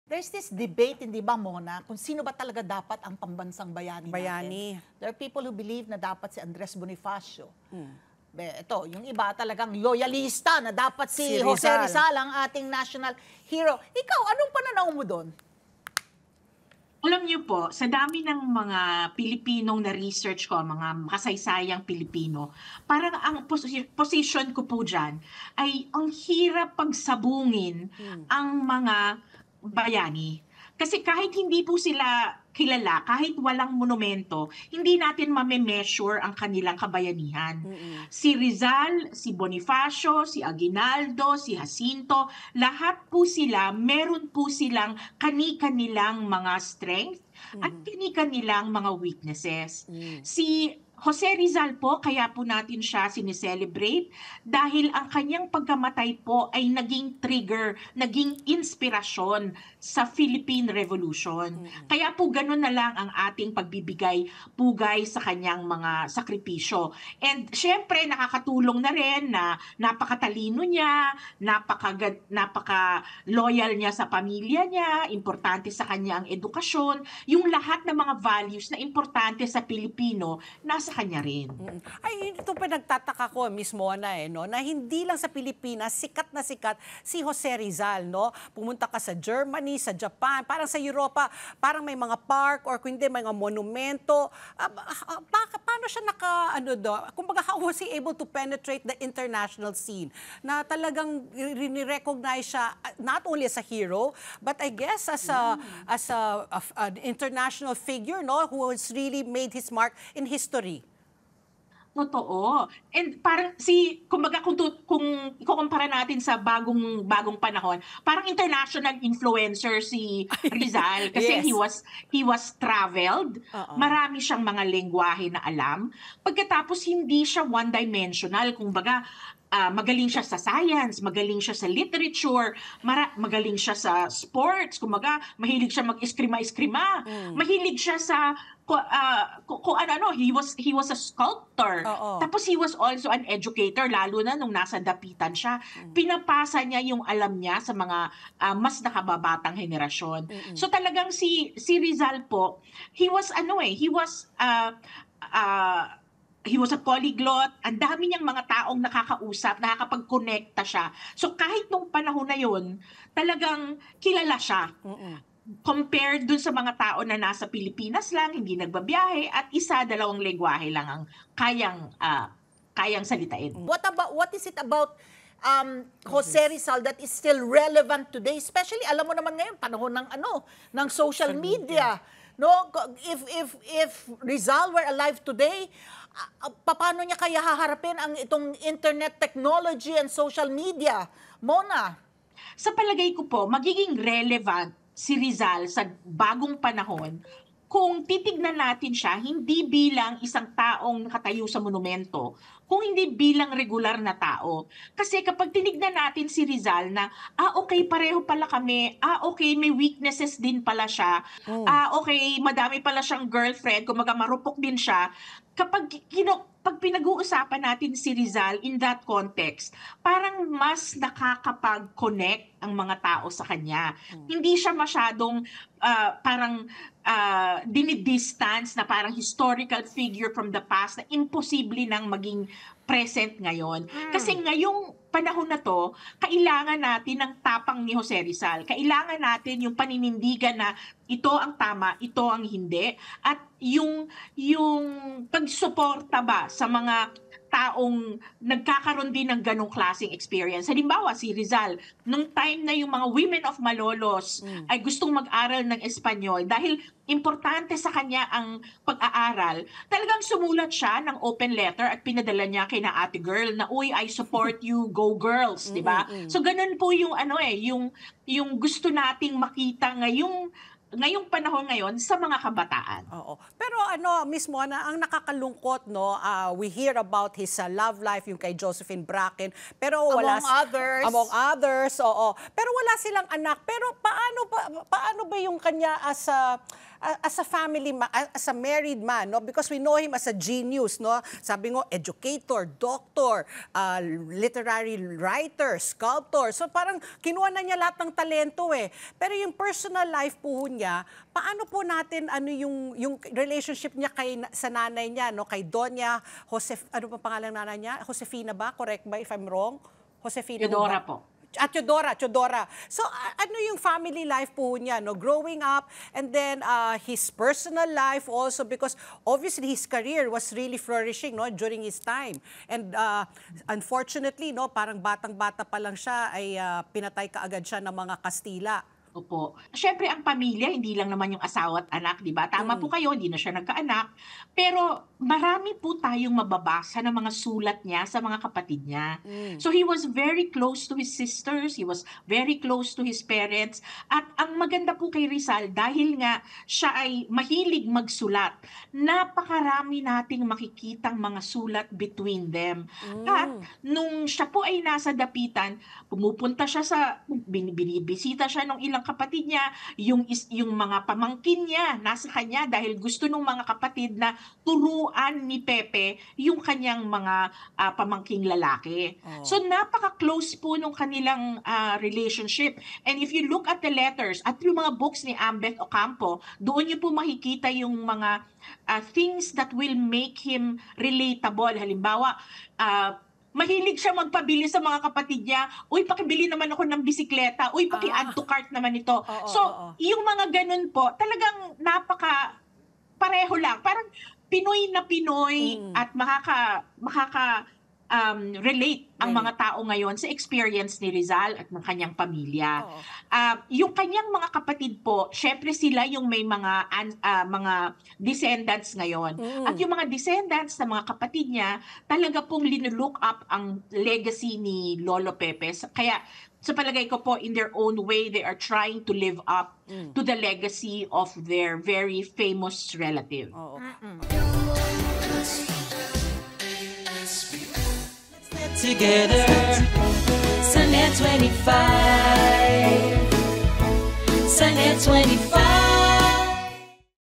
There's this debate, hindi ba, Mona, kung sino ba talaga dapat ang pambansang bayani Bayani. natin. There are people who believe na dapat si Andres Bonifacio. Ito, yung iba talagang loyalista na dapat si Si Jose Rizal. Rizal ang ating national hero. Ikaw, anong pananaw mo doon? Alam niyo po, sa dami ng mga Pilipinong na-research ko, mga makasaysayang Pilipino, parang ang position ko po dyan ay ang hirap pagsabungin ang mga bayani. Kasi kahit hindi po sila kilala, kahit walang monumento, hindi natin mame-measure ang kanilang kabayanihan. Si Rizal, si Bonifacio, si Aguinaldo, si Jacinto, lahat po sila, meron po silang kani-kanilang mga strength at kani-kanilang mga weaknesses. Si Jose Rizal po, kaya po natin siya sineselebrate dahil ang kanyang pagkamatay po ay naging trigger, naging inspirasyon sa Philippine Revolution. Kaya po ganun na lang ang ating pagbibigay pugay sa kanyang mga sakripisyo. And syempre nakakatulong na rin na napakatalino niya, napaka-loyal niya sa pamilya niya, importante sa kanya ang edukasyon, yung lahat ng mga values na importante sa Pilipino nasa kanya rin. Ay, ito pa nagtataka ko, Miss Mona, no, na hindi lang sa Pilipinas, sikat na sikat si Jose Rizal, no? Pumunta ka sa Germany, sa Japan, parang sa Europa, parang may mga park or kung hindi, may mga monumento. Paano siya kumbaga, how was he able to penetrate the international scene? Na talagang recognize siya not only as a hero, but I guess as an international figure, no, who has really made his mark in history. Totoo. And parang kumbaga kung ikukumpara natin sa bagong panahon, parang international influencer si Rizal kasi Yes. he was traveled. Marami siyang mga lengguwahe na alam. Pagkatapos hindi siya one-dimensional, kumbaga magaling siya sa science, magaling siya sa literature, magaling siya sa sports, kumbaga mahilig siya mag-eskrima-eskrima, mahilig siya sa kung ano, he was a sculptor. Oo. Tapos he was also an educator, lalo na nung nasa dapitan siya. Pinapasa niya yung alam niya sa mga mas nakababatang henerasyon. So talagang si Rizal po, he was he was a polyglot. Ang dami niyang mga taong nakakausap, nakakapag-connecta siya. So kahit nung panahon na yun, talagang kilala siya. Compared dun sa mga tao na nasa Pilipinas lang, hindi nagbabiyahe, at dalawang lengguwahe lang ang kayang salitain. What is it about Jose Rizal that is still relevant today? Especially, alam mo naman ngayon, panahon ng social media. No, if Rizal were alive today, paano niya kaya haharapin ang itong internet technology and social media? Mona? Sa palagay ko po, magiging relevant si Rizal sa bagong panahon kung titignan natin siya hindi bilang isang taong nakatayo sa monumento, kung hindi bilang regular na tao. Kasi kapag tinignan natin si Rizal na, okay, pareho pala kami, okay, may weaknesses din pala siya, okay, madami pala siyang girlfriend, kumaga marupok din siya, pag pinag-uusapan natin si Rizal in that context, parang mas nakakapag-connect ang mga tao sa kanya. Hindi siya masyadong parang dinidistance na parang historical figure from the past na imposible nang maging present ngayon. Kasi ngayong panahon na to, kailangan natin ng tapang ni Jose Rizal. Kailangan natin yung paninindigan na ito ang tama, ito ang hindi. At yung pagsuporta ba sa mga taong nagkakaroon din ng ganong klaseng experience. Halimbawa, si Rizal, nung time na yung mga women of Malolos ay gustong mag-aral ng Espanyol dahil importante sa kanya ang pag-aaral, talagang sumulat siya ng open letter at pinadala niya kay na ate girl na, uy, I support you, go girls, di ba? So ganun po yung yung gusto nating makita ngayong panahon ngayon sa mga kabataan. Oo. Pero Miss Mona, ang nakakalungkot, no, we hear about his love life, yung kay Josephine Bracken, pero wala among others, oo. Pero wala silang anak. Pero paano ba yung kanya as as a as a married man, no? Because we know him as a genius, no? Sabi ngo, educator, doctor, literary writer, sculptor. So parang kinuha na niya lahat ng talento eh. Pero yung personal life po niya, paano po natin ano yung relationship niya sa nanay niya, no? Kay Doña ano pa pangalan ng nanay niya? Josefina ba? Correct ba if I'm wrong? Josefina Teodora ba? po. Teodora. So, ano yung family life po niya, no? Growing up, and then his personal life also, because obviously his career was really flourishing, no, during his time. And unfortunately, no, parang batang-bata pa lang siya, ay pinatay kaagad siya ng mga Kastila. Opo. Siyempre, ang pamilya, hindi lang naman yung asawa at anak, di ba? Tama po kayo, hindi na siya nagkaanak. Pero marami po tayong mababasa ng mga sulat niya sa mga kapatid niya. So he was very close to his sisters, he was very close to his parents. At ang maganda po kay Rizal, dahil nga siya ay mahilig magsulat, napakarami nating makikitang mga sulat between them. At nung siya po ay nasa dapitan, pumupunta siya binibisita siya ng ilang kapatid niya, yung mga pamangkin niya nasa kanya dahil gusto ng mga kapatid na turuan ni Pepe yung kanyang mga pamangking lalaki. So napaka-close po nung kanilang relationship. And if you look at the letters at yung mga books ni Ambeth Ocampo, doon niyo po makikita yung mga things that will make him relatable. Halimbawa, mahilig siya magpabili sa mga kapatid niya. Uy, pakibili naman ako ng bisikleta. Uy, paki-add to cart naman ito. Yung mga ganun po, talagang pareho lang. Parang Pinoy na Pinoy at relate ang mga tao ngayon sa experience ni Rizal at ng kanyang pamilya. Yung kanyang mga kapatid po, syempre sila yung may mga descendants ngayon. At yung mga descendants ng mga kapatid niya, talaga pong linulook up ang legacy ni Lolo Pepe. Kaya sa palagay ko po, in their own way, they are trying to live up to the legacy of their very famous relative. Together, Sunday 25, Sunday 25.